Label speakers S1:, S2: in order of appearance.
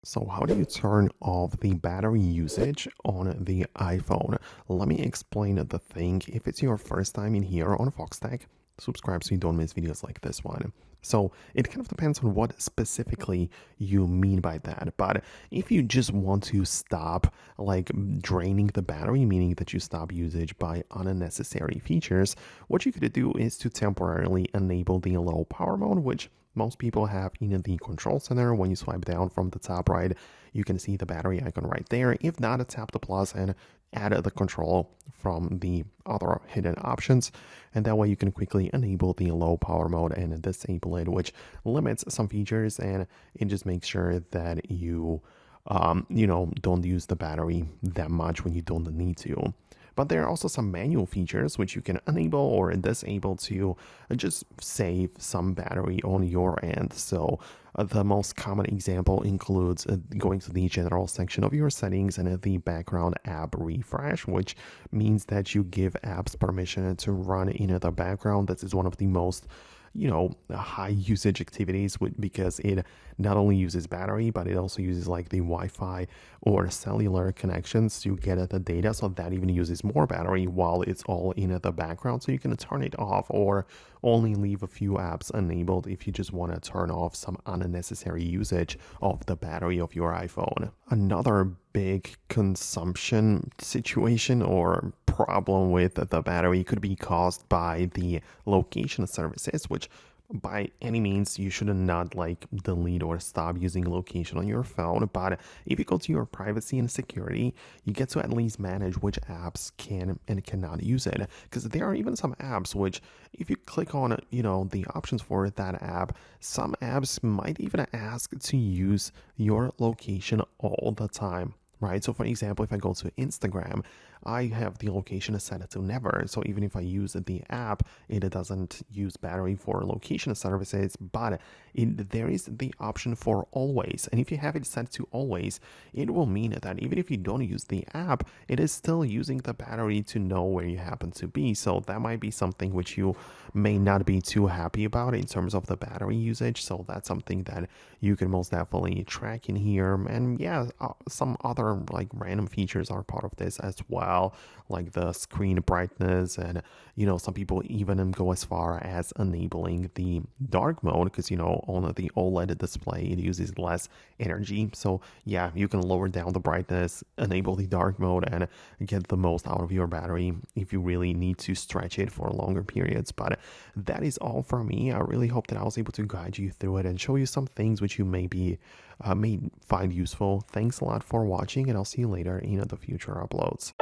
S1: So how do you turn off the battery usage on the iPhone? Let me explain the thing. If it's your first time in here on Foxtecc, subscribe so you don't miss videos like this one. So it kind of depends on what specifically you mean by that. But if you just want to stop like draining the battery, meaning that you stop usage by unnecessary features, what you could do is to temporarily enable the low power mode, which most people have in the control center. When you swipe down from the top right, you can see the battery icon right there. If not, tap the plus and add the control from the other hidden options, and that way you can quickly enable the low power mode and disable it, which limits some features, and it just makes sure that don't use the battery that much when you don't need to. But there are also some manual features which you can enable or disable to just save some battery on your end. So the most common example includes going to the general section of your settings and the background app refresh, which means that you give apps permission to run in the background. This is one of the most high usage activities because it not only uses battery, but it also uses like the Wi-Fi or cellular connections to get at the data. So that even uses more battery while it's all in the background. So you can turn it off or only leave a few apps enabled if you just want to turn off some unnecessary usage of the battery of your iPhone. Another big consumption situation or problem with the battery could be caused by the location services, which by any means you should not like delete or stop using location on your phone. But if you go to your privacy and security, you get to at least manage which apps can and cannot use it, because there are even some apps which if you click on the options for that app, some apps might even ask to use your location all the time, right? So for example, if I go to Instagram, I have the location set to never. So even if I use the app, it doesn't use battery for location services, but there is the option for always. And if you have it set to always, it will mean that even if you don't use the app, it is still using the battery to know where you happen to be. So that might be something which you may not be too happy about in terms of the battery usage. So that's something that you can most definitely track in here. And yeah, some other like random features are part of this as well, like the screen brightness, and some people even go as far as enabling the dark mode, because on the OLED display it uses less energy. So yeah, you can lower down the brightness, enable the dark mode, and get the most out of your battery if you really need to stretch it for longer periods. But that is all for me. I really hope that I was able to guide you through it and show you some things which you may find useful. Thanks a lot for watching, and I'll see you later in the future uploads.